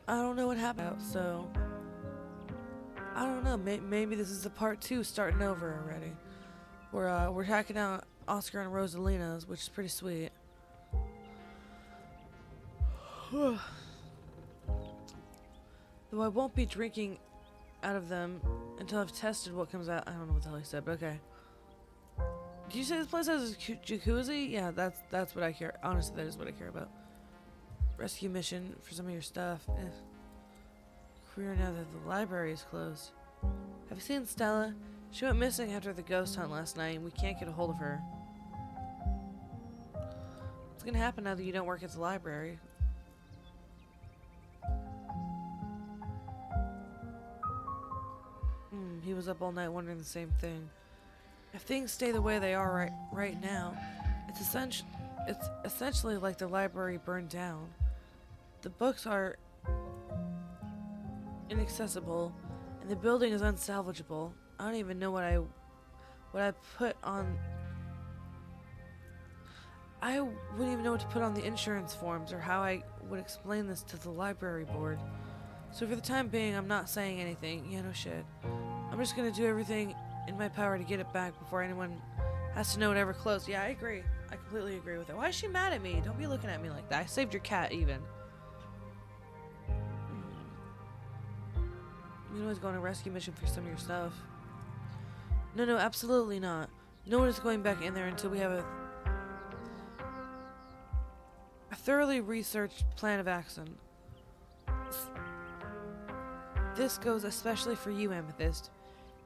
I don't know what happened, so I don't know. Maybe this is the part two starting over already. We're hacking out Oscar and Rosalina's, which is pretty sweet. Though I won't be drinking out of them until I've tested what comes out. I don't know what the hell he said, but okay. Did you say this place has a jacuzzi? Yeah, that's what I care. Honestly, that is what I care about. Rescue mission for some of your stuff. Queer now that the library is closed. Have you seen Stella? She went missing after the ghost hunt last night, and we can't get a hold of her. What's gonna happen now that you don't work at the library? He was up all night wondering the same thing. If things stay the way they are right now, it's essentially like the library burned down. The books are inaccessible, and the building is unsalvageable. I don't even know what I put on. I wouldn't even know what to put on the insurance forms or how I would explain this to the library board. So for the time being, I'm not saying anything. Yeah, no shit. I'm just gonna do everything in my power to get it back before anyone has to know it ever closed. Yeah, I agree. I completely agree with it. Why is she mad at me? Don't be looking at me like that. I saved your cat, even. You can always go on a rescue mission for some of your stuff. No, absolutely not. No one is going back in there until we have a thoroughly researched plan of action. This goes especially for you, Amethyst.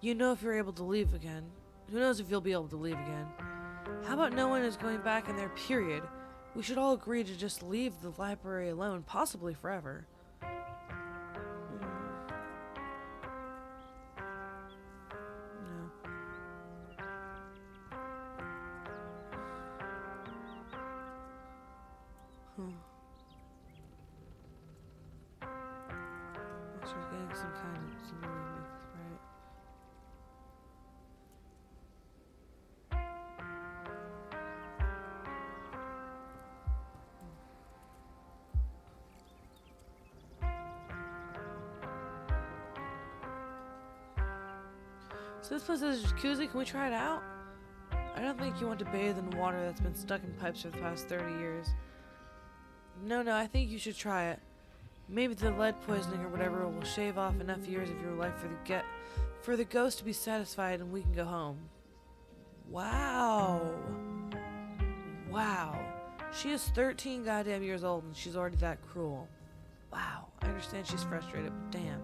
You know if you're able to leave again. Who knows if you'll be able to leave again? How about no one is going back in there, period? We should all agree to just leave the library alone, possibly forever. No. She's getting some kind of some movement, right? So this place has a jacuzzi. Can we try it out? I don't think you want to bathe in water that's been stuck in pipes for the past 30 years. No, I think you should try it. Maybe the lead poisoning or whatever will shave off enough years of your life for the ghost to be satisfied and we can go home. Wow. Wow. She is 13 goddamn years old and she's already that cruel. Wow. I understand she's frustrated, but damn.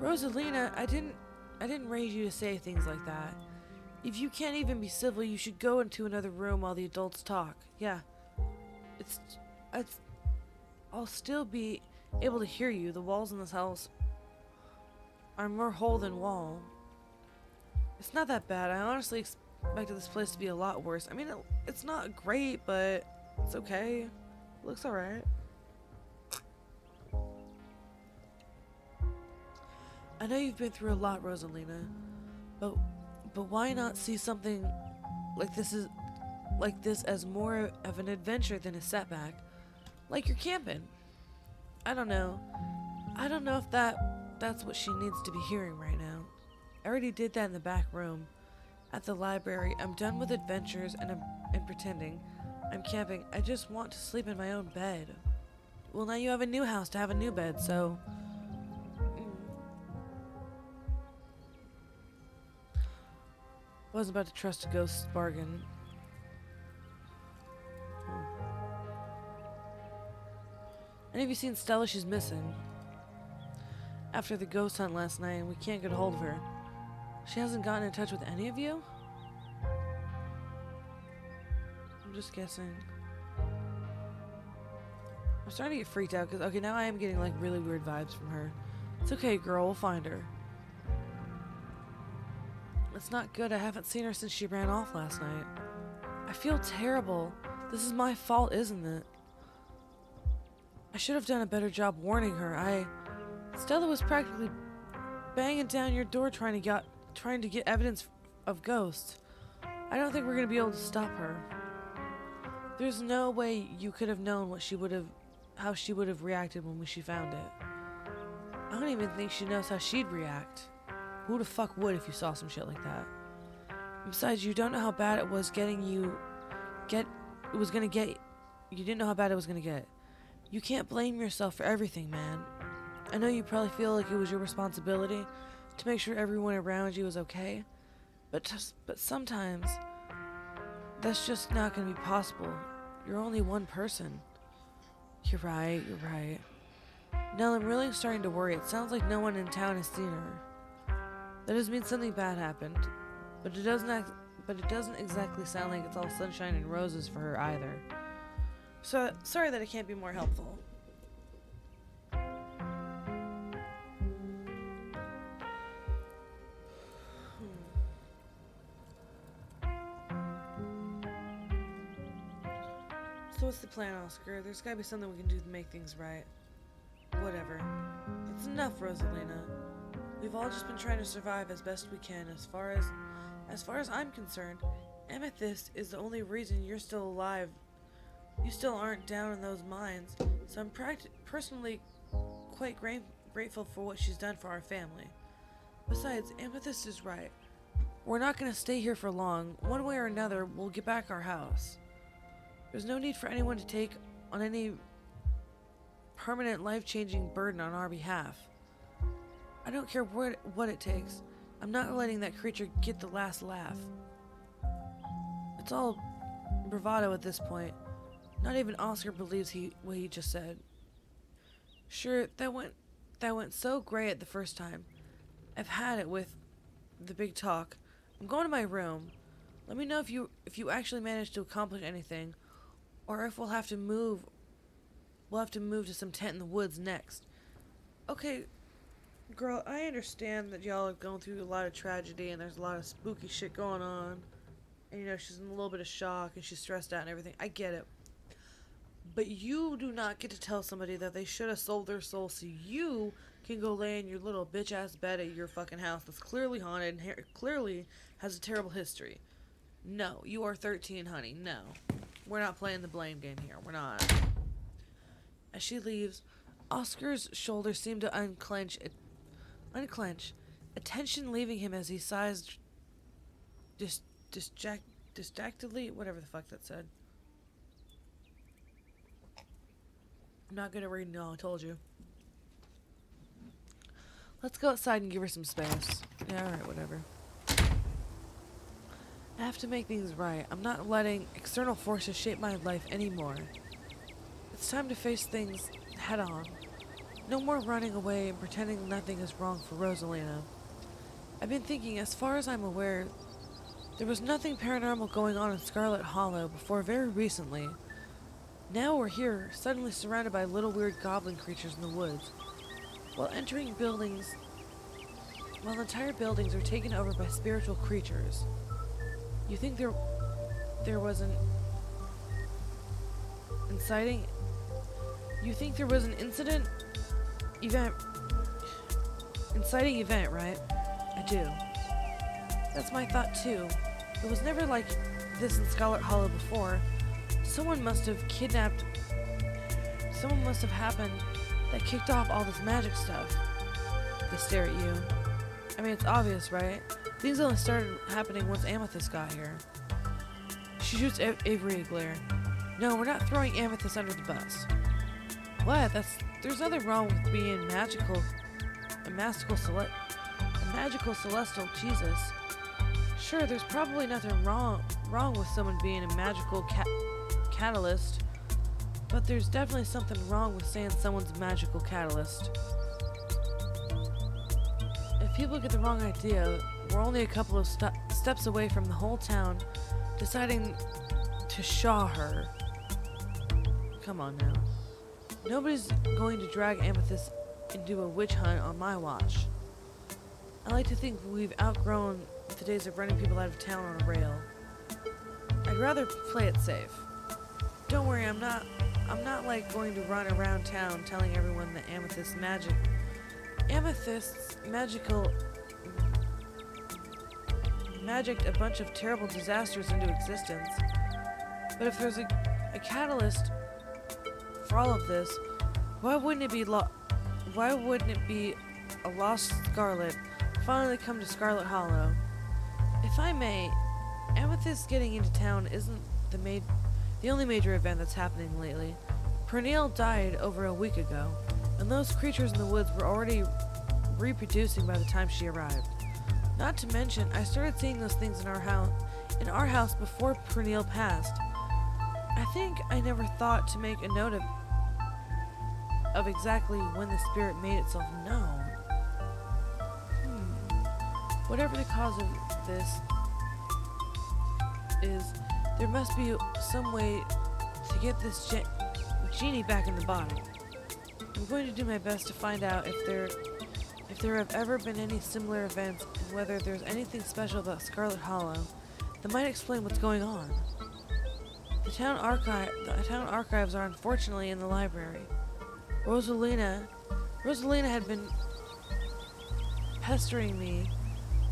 Rosalina, I didn't raise you to say things like that. If you can't even be civil, you should go into another room while the adults talk. Yeah. I'll still be able to hear you. The walls in this house are more hole than wall. It's not that bad. I honestly expected this place to be a lot worse. I mean, it's not great, but it's okay. It looks alright. I know you've been through a lot, Rosalina, but why not see something like this as more of an adventure than a setback? Like you're camping. I don't know if that's what she needs to be hearing right now. I already did that in the back room. At the library, I'm done with adventures and pretending. I'm camping. I just want to sleep in my own bed. Well, now you have a new house to have a new bed, so... Wasn't about to trust a ghost's bargain. And have you seen Stella? She's missing. After the ghost hunt last night, we can't get a hold of her. She hasn't gotten in touch with any of you? I'm just guessing. I'm starting to get freaked out because, okay, now I am getting like really weird vibes from her. It's okay, girl, we'll find her. It's not good. I haven't seen her since she ran off last night. I feel terrible. This is my fault, isn't it? I should have done a better job warning her. Stella was practically banging down your door trying to get evidence of ghosts. I don't think we're gonna be able to stop her. There's no way you could have known what she would have how she would have reacted when she found it. I don't even think she knows how she'd react. Who the fuck would if you saw some shit like that? Besides, you don't know how bad it was getting you. You didn't know how bad it was gonna get. You can't blame yourself for everything, man. I know you probably feel like it was your responsibility to make sure everyone around you is okay, but sometimes that's just not gonna be possible. You're only one person. You're right. Nell, I'm really starting to worry. It sounds like no one in town has seen her. That doesn't mean something bad happened, but it doesn't exactly sound like it's all sunshine and roses for her either. So sorry that I can't be more helpful. So what's the plan, Oscar? There's gotta be something we can do to make things right. Whatever. That's enough, Rosalina. We've all just been trying to survive as best we can. As far as I'm concerned, Amethyst is the only reason you're still alive. You still aren't down in those mines, so I'm personally quite grateful for what she's done for our family. Besides, Amethyst is right. We're not gonna stay here for long. One way or another, we'll get back our house. There's no need for anyone to take on any permanent life-changing burden on our behalf. I don't care what it takes. I'm not letting that creature get the last laugh. It's all bravado at this point. Not even Oscar believes what he just said. Sure, that went so great at the first time. I've had it with the big talk. I'm going to my room. Let me know if you actually manage to accomplish anything, or if we'll have to move to some tent in the woods next. Okay, girl, I understand that y'all are going through a lot of tragedy and there's a lot of spooky shit going on. And, she's in a little bit of shock and she's stressed out and everything. I get it. But you do not get to tell somebody that they should have sold their soul so you can go lay in your little bitch-ass bed at your fucking house that's clearly haunted and clearly has a terrible history. No, you are 13, honey. No. We're not playing the blame game here. We're not. As she leaves, Oscar's shoulders seem to unclench, a tension leaving him as he sighs distractedly, whatever the fuck that said. I'm not gonna read no, I told you. Let's go outside and give her some space. Yeah, alright, whatever. I have to make things right. I'm not letting external forces shape my life anymore. It's time to face things head on. No more running away and pretending nothing is wrong for Rosalina. I've been thinking, as far as I'm aware, there was nothing paranormal going on in Scarlet Hollow before very recently. Now we're here, suddenly surrounded by little weird goblin creatures in the woods. While entering buildings, entire buildings are taken over by spiritual creatures. You think there was an inciting? You think there was an inciting event, right? I do. That's my thought too. It was never like this in Scarlet Hollow before. Someone must have happened that kicked off all this magic stuff. They stare at you. I mean, it's obvious, right? Things only started happening once Amethyst got here. She shoots Avery a glare. No, we're not throwing Amethyst under the bus. What? There's nothing wrong with being a magical celestial Jesus. Sure, there's probably nothing wrong with someone being a magical catalyst, but there's definitely something wrong with saying someone's a magical catalyst. If people get the wrong idea, we're only a couple of steps away from the whole town deciding to shaw her. Come on now. Nobody's going to drag Amethyst into a witch hunt on my watch. I like to think we've outgrown the days of running people out of town on a rail. I'd rather play it safe. Don't worry, I'm not like going to run around town telling everyone that Amethyst's magicked a bunch of terrible disasters into existence. But if there's a catalyst for all of this, why wouldn't it be a lost Scarlet finally come to Scarlet Hollow? If I may, Amethyst getting into town isn't the only major event that's happening lately. Pernille died over a week ago, and those creatures in the woods were already reproducing by the time she arrived. Not to mention, I started seeing those things in our house before Pernille passed. I think I never thought to make a note of exactly when the spirit made itself known. Whatever the cause of this is, there must be some way to get this genie back in the bottle. I'm going to do my best to find out if there have ever been any similar events and whether there's anything special about Scarlet Hollow that might explain what's going on. The town archives are unfortunately in the library. Rosalina had been pestering me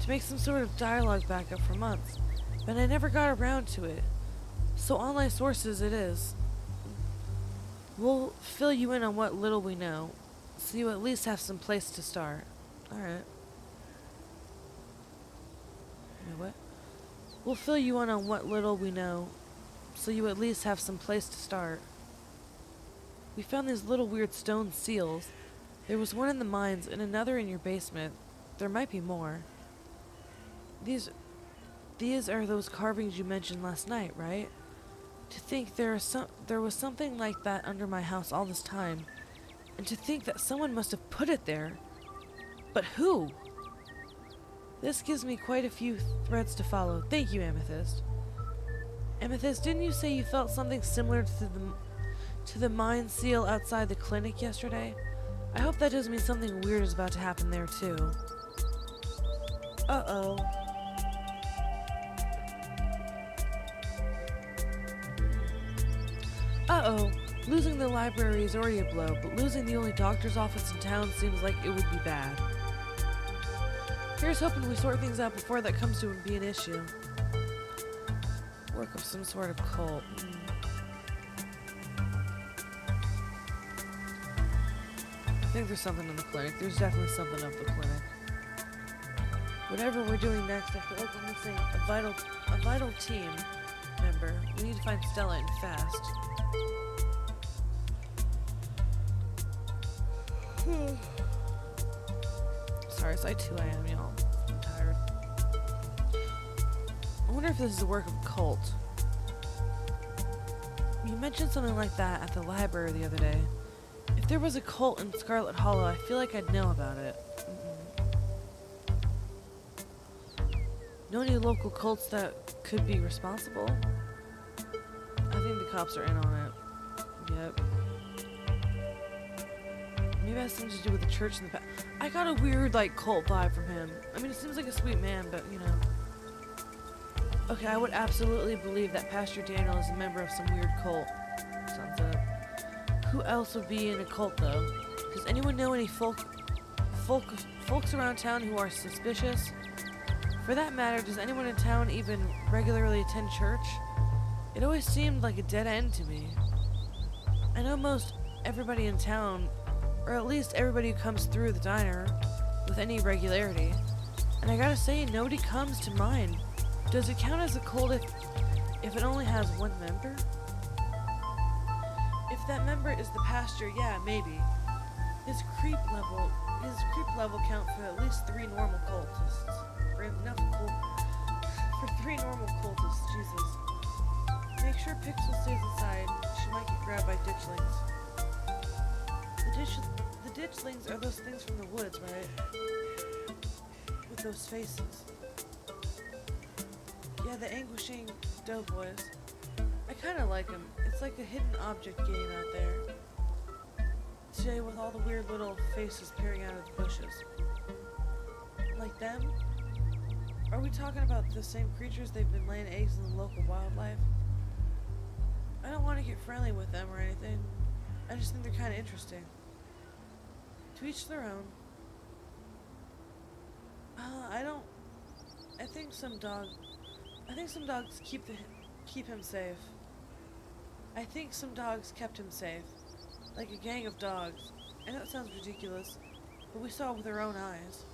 to make some sort of dialogue backup for months, but I never got around to it. So online sources it is. We'll fill you in on what little we know, so you at least have some place to start. Alright. Wait, what? We'll fill you in on what little we know, so you at least have some place to start. We found these little weird stone seals. There was one in the mines and another in your basement. There might be more. These are those carvings you mentioned last night, right? To think there was something like that under my house all this time, and to think that someone must have put it there. But who? This gives me quite a few threads to follow. Thank you, Amethyst. Amethyst, didn't you say you felt something similar to the mine seal outside the clinic yesterday? I hope that doesn't mean something weird is about to happen there too. Uh-oh. Uh-oh. Losing the library is already a blow, but losing the only doctor's office in town seems like it would be bad. Here's hoping we sort things out before that comes to be an issue. Work of some sort of cult. I think there's something in the clinic. There's definitely something of the clinic. Whatever we're doing next, I feel like we're missing a vital team member. We need to find Stella and fast. Sorry, it's like 2 a.m., y'all. I'm tired. I wonder if this is the work of a cult. You mentioned something like that at the library the other day. If there was a cult in Scarlet Hollow, I feel like I'd know about it. Know any local cults that could be responsible? I think the cops are in on it. Yep. Maybe it has something to do with the church in the past. I got a weird, cult vibe from him. I mean, it seems like a sweet man, but, you know. Okay, I would absolutely believe that Pastor Daniel is a member of some weird cult. Sounds up. Who else would be in a cult, though? Does anyone know any folks around town who are suspicious? For that matter, does anyone in town even regularly attend church? It always seemed like a dead end to me. I know most everybody in town, or at least everybody who comes through the diner with any regularity. And I gotta say, nobody comes to mind. Does it count as a cult if it only has one member? If that member is the pastor, yeah, maybe. His creep level count for at least 3 normal cultists. For 3 normal cultists, Jesus. Make sure Pixel stays inside. She might get grabbed by ditchlings. The ditchlings are those things from the woods, right? With those faces. Yeah, the anguishing doughboys. I kinda like them. It's like a hidden object game out there. Today with all the weird little faces peering out of the bushes. Like them? Are we talking about the same creatures they've been laying eggs in the local wildlife? I don't want to get friendly with them or anything. I just think they're kind of interesting. To each their own. I think some dogs keep him safe. I think some dogs kept him safe. Like a gang of dogs. I know it sounds ridiculous, but we saw it with our own eyes.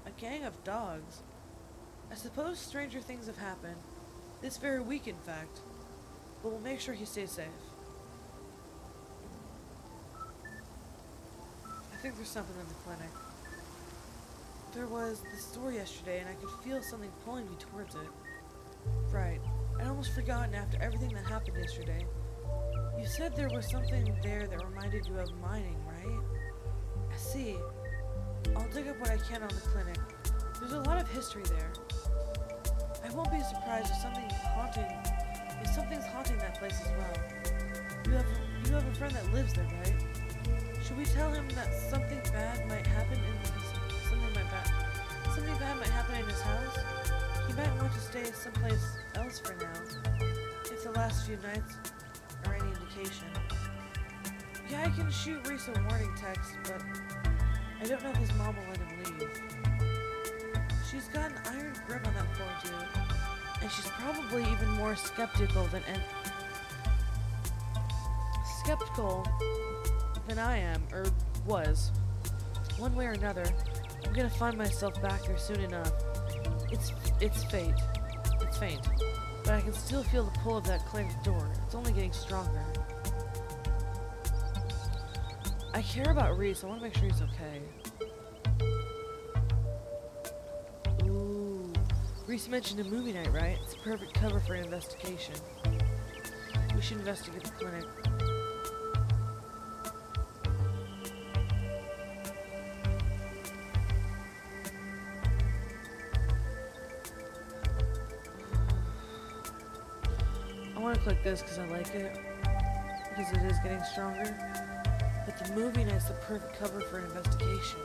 A gang of dogs. I suppose stranger things have happened. This very week, in fact. But we'll make sure he stays safe. I think there's something in the clinic. There was the store yesterday, and I could feel something pulling me towards it. Right. I'd almost forgotten after everything that happened yesterday. You said there was something there that reminded you of mining, right? I see. I'll dig up what I can on the clinic. There's a lot of history there. I won't be surprised if something's haunting that place as well. You have a friend that lives there, right? Should we tell him that something bad might happen in his house? He might want to stay someplace else for now, if the last few nights are any indication. Yeah, I can shoot Reese a warning text, but I don't know if his mom will let him leave. She's got an iron grip on that poor dude, and she's probably even more skeptical than I am, or was. One way or another, I'm gonna find myself back there soon enough. It's fate. It's faint. But I can still feel the pull of that clinic door. It's only getting stronger. I care about Reese. I want to make sure he's okay. Ooh. Reese mentioned a movie night, right? It's a perfect cover for an investigation. We should investigate the clinic. I want to click this because I like it, because it is getting stronger, but the movie night's the perfect cover for an investigation.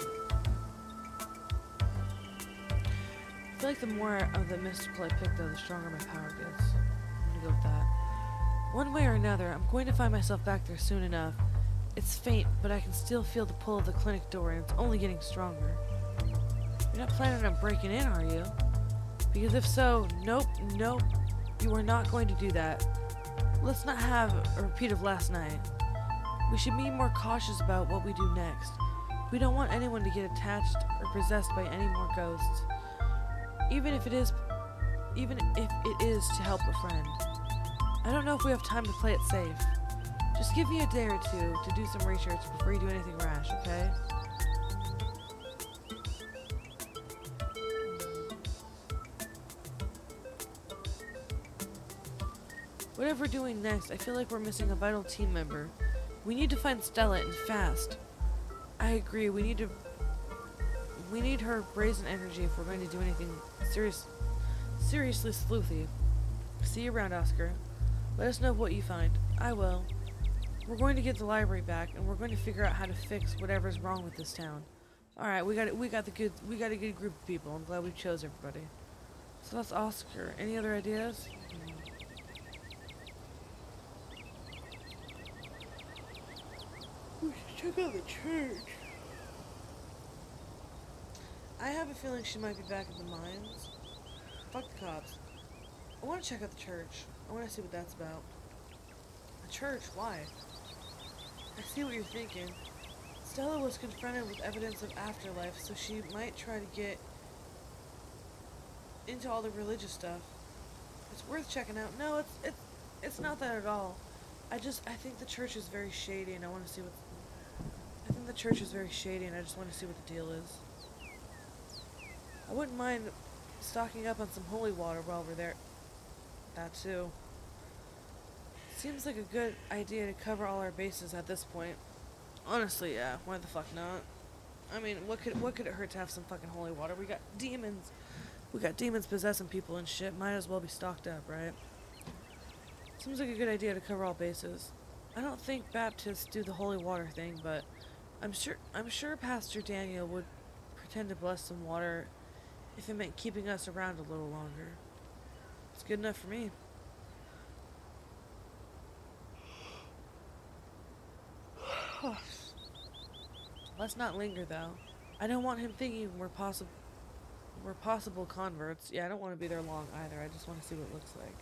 I feel like the more of the mystical I pick, though, the stronger my power gets. I'm gonna go with that. One way or another, I'm going to find myself back there soon enough. It's faint, but I can still feel the pull of the clinic door, and it's only getting stronger. You're not planning on breaking in, are you? Because if so, nope, you are not going to do that. Let's not have a repeat of last night. We should be more cautious about what we do next. We don't want anyone to get attached or possessed by any more ghosts. Even if it is to help a friend. I don't know if we have time to play it safe. Just give me a day or two to do some research before you do anything rash, okay? Whatever we're doing next, I feel like we're missing a vital team member. We need to find Stella, and fast. I agree, we need her brazen energy if we're going to do anything seriously sleuthy. See you around, Oscar. Let us know what you find. I will. We're going to get the library back, and we're going to figure out how to fix whatever's wrong with this town. Alright, we got a good group of people. I'm glad we chose everybody. So that's Oscar. Any other ideas? We should check out the church. I have a feeling she might be back in the mines. Fuck the cops. I want to check out the church. I want to see what that's about. A church? Why? I see what you're thinking. Stella was confronted with evidence of afterlife, so she might try to get into all the religious stuff. It's worth checking out. No, it's not that at all. I think the church is very shady, and I want to see what. I think the church is very shady, and I just want to see what the deal is. I wouldn't mind stocking up on some holy water while we're there. That too. Seems like a good idea to cover all our bases at this point. Honestly, yeah. Why the fuck not? I mean, what could it hurt to have some fucking holy water? We got demons. We got demons possessing people and shit. Might as well be stocked up, right? Seems like a good idea to cover all bases. I don't think Baptists do the holy water thing, but I'm sure Pastor Daniel would pretend to bless some water if it meant keeping us around a little longer. It's good enough for me. Let's not linger, though. I don't want him thinking we're possible converts. Yeah, I don't want to be there long either. I just want to see what it looks like.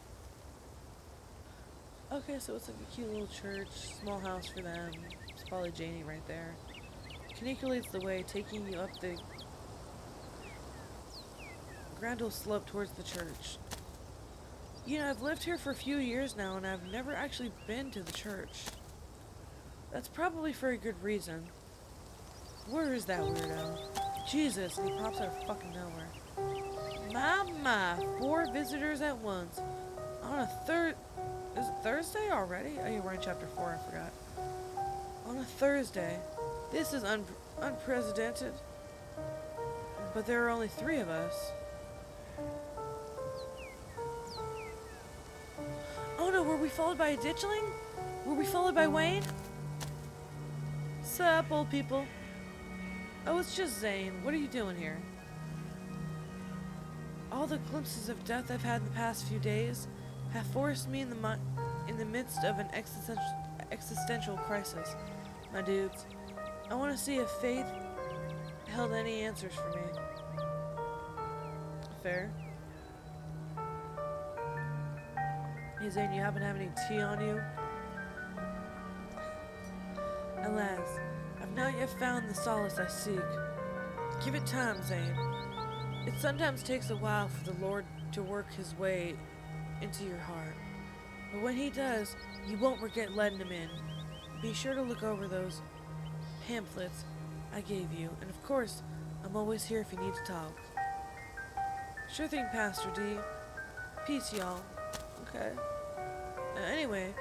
Okay, so it's like a cute little church, small house for them, probably Janie right there. Canicle leads the way, taking you up the gradual slope towards the church. You know, I've lived here for a few years now, and I've never actually been to the church. That's probably for a good reason. Where is that weirdo? Jesus, and he pops out of fucking nowhere. My, 4 visitors at once. On a is it Thursday already? Oh, yeah, we're in chapter 4, I forgot. On a Thursday. This is unprecedented. But there are only 3 of us. Oh no, were we followed by a ditchling? Were we followed by Wayne? Sup, old people? Oh, it's just Zane. What are you doing here? All the glimpses of death I've had in the past few days have forced me in the midst of an existential crisis, my dudes. I want to see if faith held any answers for me. Fair. Hey Zane, you happen to have any tea on you? Alas, I've not yet found the solace I seek. Give it time, Zane. It sometimes takes a while for the Lord to work his way into your heart. But when he does, you won't regret letting him in. Be sure to look over those pamphlets I gave you, and of course, I'm always here if you need to talk. Sure thing, Pastor D. Peace, y'all. Okay. Anyway,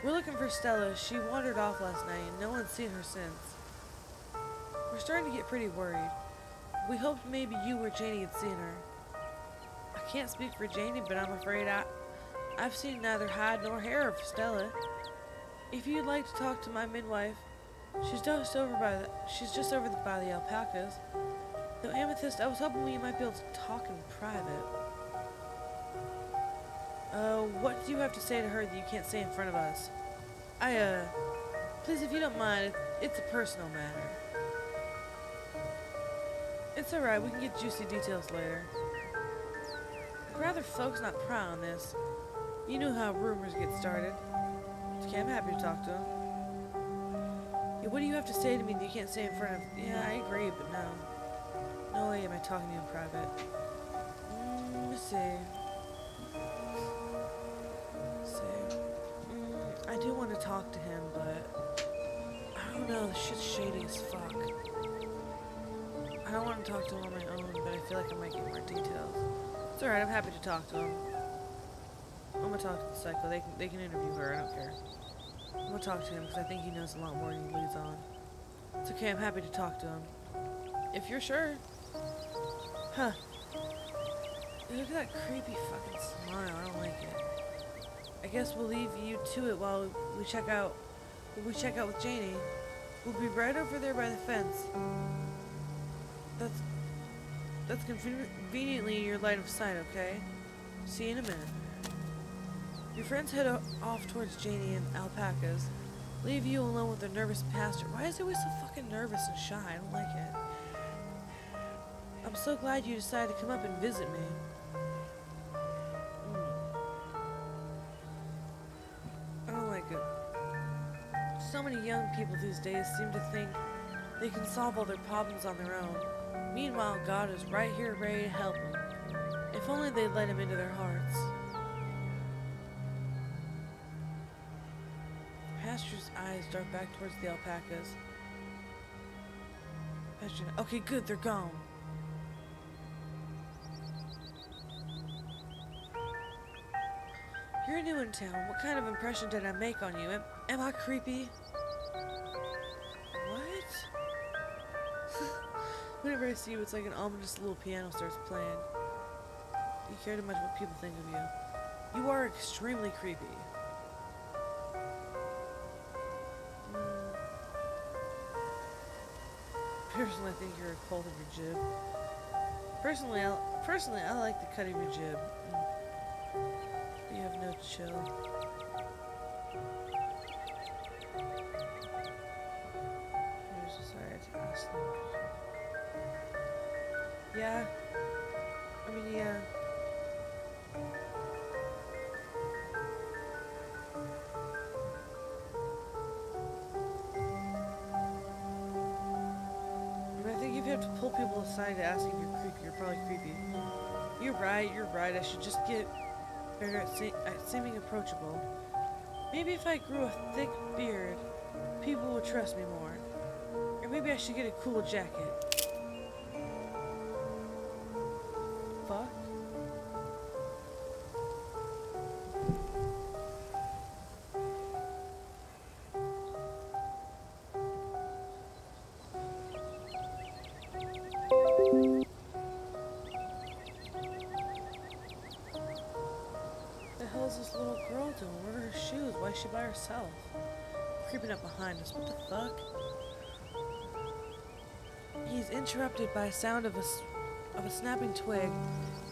we're looking for Stella. She wandered off last night, and no one's seen her since. We're starting to get pretty worried. We hoped maybe you or Janie had seen her. I can't speak for Janie, but I'm afraid I've seen neither hide nor hair of Stella. If you'd like to talk to my midwife, she's just over by the alpacas. Though Amethyst, I was hoping we might be able to talk in private. What do you have to say to her that you can't say in front of us? Please, if you don't mind, it's a personal matter. It's alright, we can get juicy details later. I'd rather folks not pry on this. You know how rumors get started. Okay, I'm happy to talk to him. Yeah, what do you have to say to me that you can't say in front of... Yeah, I agree, but no. No way am I talking to you in private. Let me see. I do want to talk to him, but... I don't know, this shit's shady as fuck. I don't want to talk to him on my own, but I feel like I might get more details. It's alright, I'm happy to talk to him. I'm gonna talk to the psycho. They can interview her, I don't care. I'm gonna talk to him because I think he knows a lot more than he leads on. It's okay, I'm happy to talk to him. If you're sure. Huh. Look at that creepy fucking smile, I don't like it. I guess we'll leave you to it while we check out with Janie. We'll be right over there by the fence. That's conveniently your line of sight, okay? See you in a minute. Your friends head off towards Janie and alpacas. Leave you alone with the nervous pastor. Why is he always so fucking nervous and shy? I don't like it. I'm so glad you decided to come up and visit me. I don't like it. So many young people these days seem to think they can solve all their problems on their own. Meanwhile, God is right here ready to help them. If only they'd let him into their hearts. Pastor's eyes dart back towards the alpacas. Pastor, okay, good, they're gone. You're new in town. What kind of impression did I make on you? Am I creepy? What? Whenever I see you, it's like an ominous little piano starts playing. You care too much what people think of you. You are extremely creepy. Personally, I think you're a cult of your jib. Personally, I like the cut of your jib. But you have no chill. I'm so sorry to ask them. Yeah. I mean, yeah. have to pull people aside to ask if you're creepy. You're probably creepy. You're right. I should just get better at seeming approachable. Maybe if I grew a thick beard, people would trust me more. Or maybe I should get a cool jacket. Fuck. The hell's this little girl doing? What are her shoes? Why is she by herself? Creeping up behind us. What the fuck? He's interrupted by a sound of a snapping twig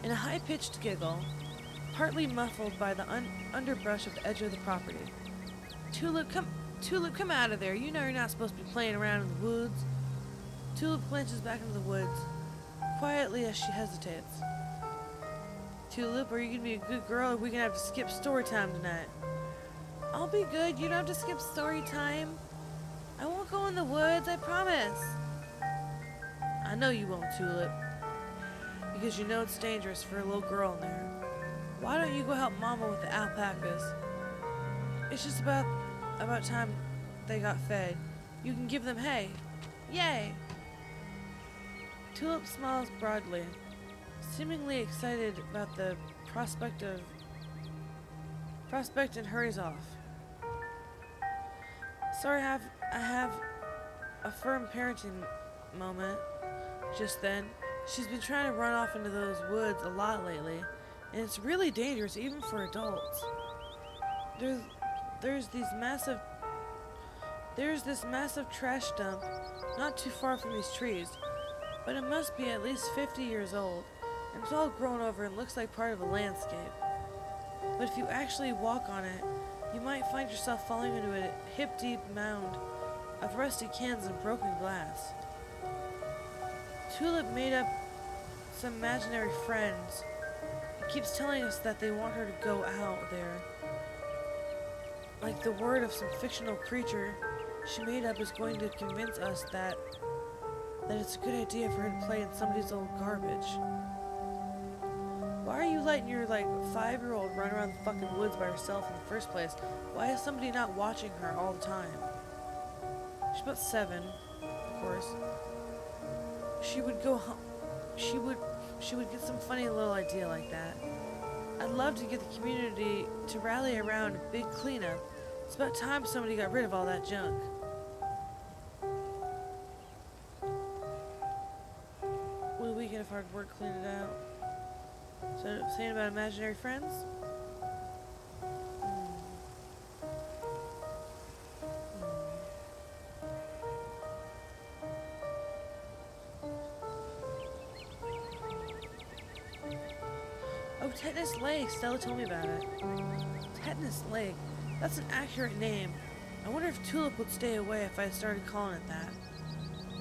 and a high-pitched giggle, partly muffled by the underbrush of the edge of the property. Tulip, come out of there. You know you're not supposed to be playing around in the woods. Tulip glances back into the woods, quietly as she hesitates. Tulip, are you gonna be a good girl, or are we gonna have to skip story time tonight? I'll be good. You don't have to skip story time. I won't go in the woods, I promise. I know you won't, Tulip. Because you know it's dangerous for a little girl in there. Why don't you go help Mama with the alpacas? It's just about time they got fed. You can give them hay. Yay! Tulip smiles broadly, seemingly excited about the prospect and hurries off. Sorry, I have a firm parenting moment. Just then, she's been trying to run off into those woods a lot lately, and it's really dangerous even for adults. There's this massive trash dump not too far from these trees, but it must be at least 50 years old, and it's all grown over and looks like part of a landscape. But if you actually walk on it, you might find yourself falling into a hip-deep mound of rusty cans and broken glass. Tulip made up some imaginary friends. It keeps telling us that they want her to go out there. Like the word of some fictional creature she made up is going to convince us that it's a good idea for her to play in somebody's old garbage. Why are you letting your 5-year-old run around the fucking woods by herself in the first place? Why is somebody not watching her all the time? She's about 7, of course. She would go home. She would get some funny little idea like that. I'd love to get the community to rally around a big cleanup. It's about time somebody got rid of all that junk. What a weekend of hard work cleaning it out. So, saying about imaginary friends? Oh, Tetanus Lake. Stella told me about it. Tetanus Lake. That's an accurate name. I wonder if Tulip would stay away if I started calling it that.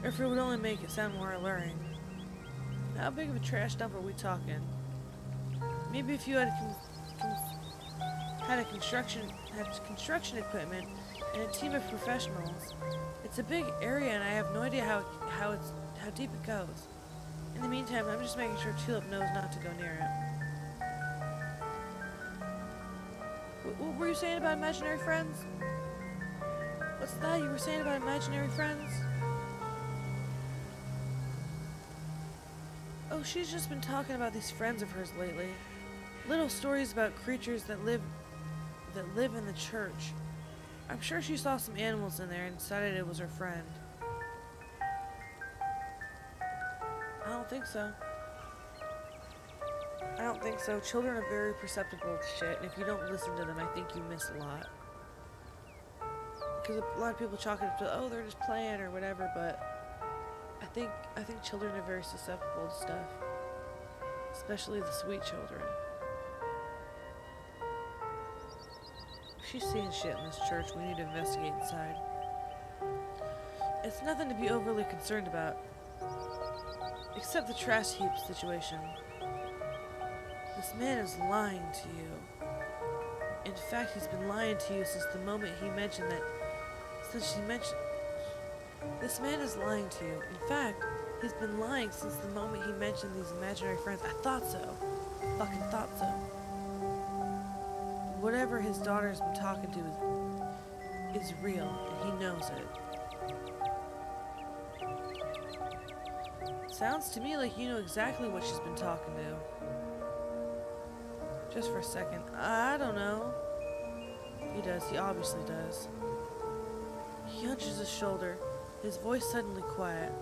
Or if it would only make it sound more alluring. How big of a trash dump are we talking? Maybe if you had construction equipment and a team of professionals. It's a big area and I have no idea how deep it goes. In the meantime, I'm just making sure Tulip knows not to go near it. What were you saying about imaginary friends? What's that you were saying about imaginary friends? Oh, she's just been talking about these friends of hers lately. Little stories about creatures that live in the church. I'm sure she saw some animals in there and decided it was her friend. I don't think so. Children are very perceptible to shit, and if you don't listen to them, I think you miss a lot. Because a lot of people chalk it up to, oh, they're just playing or whatever, but I think children are very susceptible to stuff. Especially the sweet children. If she's seeing shit in this church, we need to investigate inside. It's nothing to be overly concerned about. Except the trash heap situation. This man is lying to you. In fact, he's been lying to you since the moment he mentioned that. This man is lying to you. In fact, he's been lying since the moment he mentioned these imaginary friends. I thought so. Fucking thought so. Whatever his daughter's been talking to is real, and he knows it. Sounds to me like you know exactly what she's been talking to. Just for a second. I don't know. He does. He obviously does. He hunches his shoulder, his voice suddenly quiet.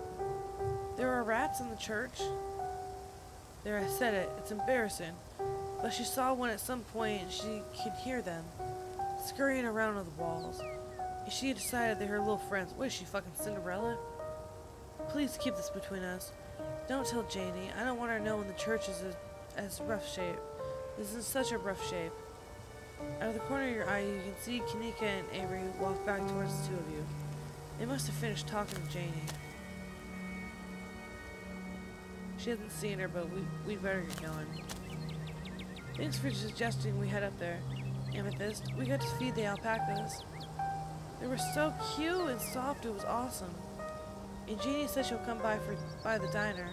There are rats in the church. There, I said it. It's embarrassing. But she saw one at some point and she could hear them scurrying around on the walls. And she decided they're her little friends. What is she, fucking Cinderella? Please keep this between us. Don't tell Janie. I don't want her knowing the church is as rough shape. This is in such a rough shape. Out of the corner of your eye, you can see Kanika and Avery walk back towards the two of you. They must have finished talking to Janie. She hasn't seen her, but we'd better get going. Thanks for suggesting we head up there, Amethyst. We got to feed the alpacas. They were so cute and soft, it was awesome. And Janie said she'll come by the diner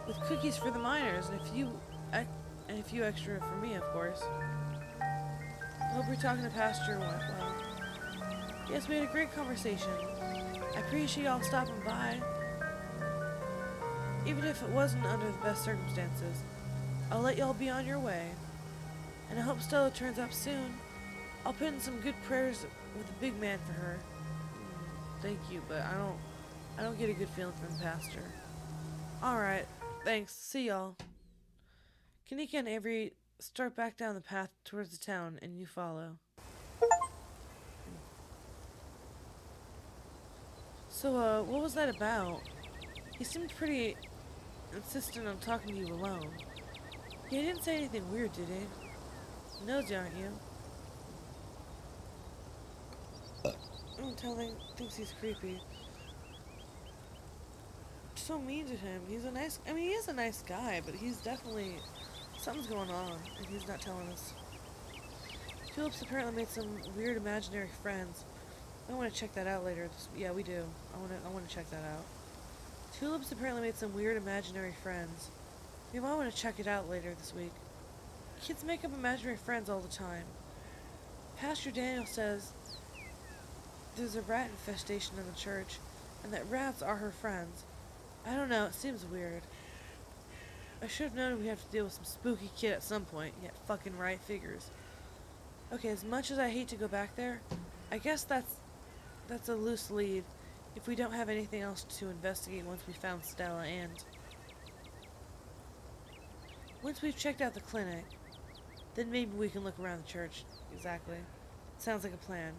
with cookies for the miners and a few extra for me, of course. I hope you're talking to Pastor went well. Yes, we had a great conversation. I appreciate y'all stopping by. Even if it wasn't under the best circumstances, I'll let y'all be on your way. And I hope Stella turns up soon. I'll put in some good prayers with the big man for her. Thank you, but I don't get a good feeling from the pastor. Alright, thanks. See y'all. Kanika and Avery start back down the path towards the town, and you follow. So, what was that about? He seemed pretty insistent on talking to you alone. He didn't say anything weird, did he? Nosy, aren't you? Thinks he's creepy. So mean to him. He is a nice guy, but he's definitely... something's going on, and he's not telling us. Tulip's apparently made some weird imaginary friends. I want to check that out later. Yeah, we do. I want to check that out. Tulip's apparently made some weird imaginary friends. We might want to check it out later this week. Kids make up imaginary friends all the time. Pastor Daniel says there's a rat infestation in the church, and that rats are her friends. I don't know, it seems weird. I should have known we'd have to deal with some spooky kid at some point, yet fucking right figures. Okay, as much as I hate to go back there, I guess that's a loose lead if we don't have anything else to investigate once we found Stella and... once we've checked out the clinic, then maybe we can look around the church. Exactly. Sounds like a plan.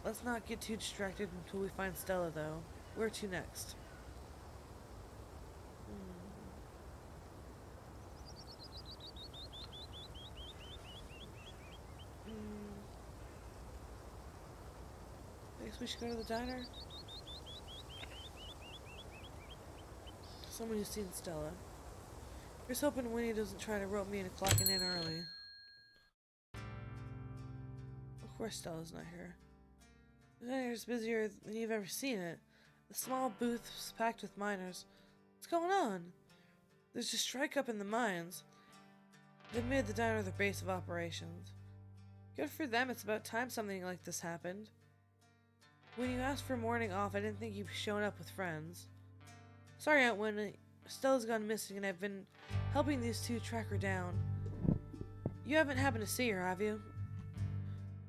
Let's not get too distracted until we find Stella, though. Where to next? I guess we should go to the diner? Someone who's seen Stella. Here's hoping Winnie doesn't try to rope me into clocking in early. Of course Stella's not here. The diner's busier than you've ever seen it. The small booth's packed with miners. What's going on? There's a strike up in the mines. They've made the diner their base of operations. Good for them, it's about time something like this happened. When you asked for morning off, I didn't think you'd be showing up with friends. Sorry, Aunt Winnie. Stella's gone missing and I've been helping these two track her down. You haven't happened to see her, have you?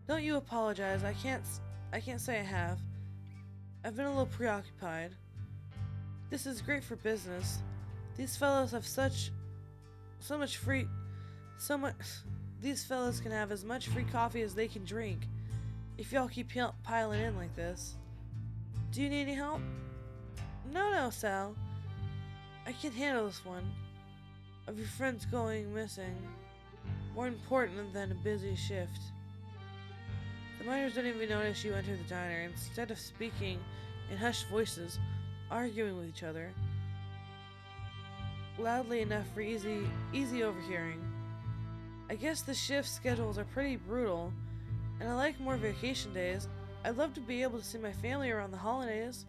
Don't you apologize. I can't say I have. I've been a little preoccupied. This is great for business. These fellows have these fellows can have as much free coffee as they can drink. If y'all keep piling in like this. Do you need any help? No, Sal. I can handle this one. Of your friends going missing. More important than a busy shift. The miners don't even notice you enter the diner. Instead of speaking in hushed voices, arguing with each other. Loudly enough for easy overhearing. I guess the shift schedules are pretty brutal. And I like more vacation days. I'd love to be able to see my family around the holidays,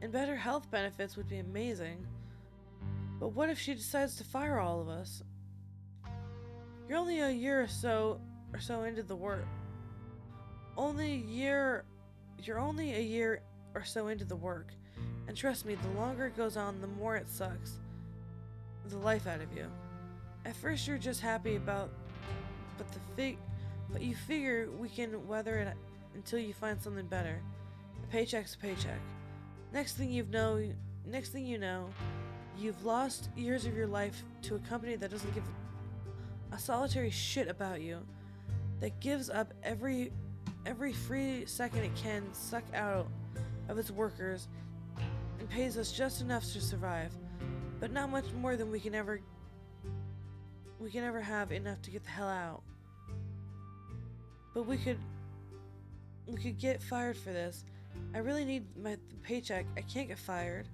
and better health benefits would be amazing. But what if she decides to fire all of us? You're only a year or so into the work. You're only a year or so into the work, and trust me, the longer it goes on, the more it sucks the life out of you. At first, you're just happy about, but you figure we can weather it until you find something better. A paycheck's a paycheck. Next thing you know, you've lost years of your life to a company that doesn't give a solitary shit about you, that gives up every free second it can suck out of its workers, and pays us just enough to survive, but not much more than we can ever have enough to get the hell out. But we could get fired for this. I really need my paycheck. I can't get fired.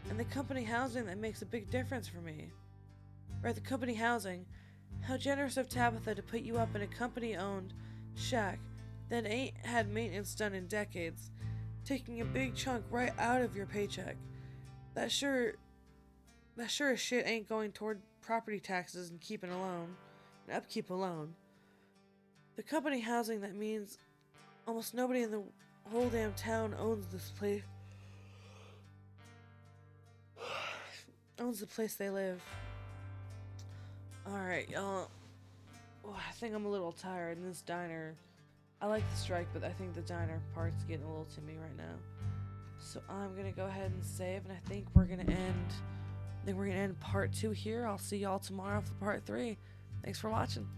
And the company housing, that makes a big difference for me. Right, the company housing. How generous of Tabitha to put you up in a company-owned shack that ain't had maintenance done in decades, taking a big chunk right out of your paycheck. That sure as shit ain't going toward property taxes and upkeep alone. The company housing, that means almost nobody in the whole damn town owns this place. Owns the place they live. Alright, y'all. Oh, I think I'm a little tired in this diner. I like the strike, but I think the diner part's getting a little to me right now. So I'm gonna go ahead and save, and I think we're gonna end part 2 here. I'll see y'all tomorrow for part 3. Thanks for watching.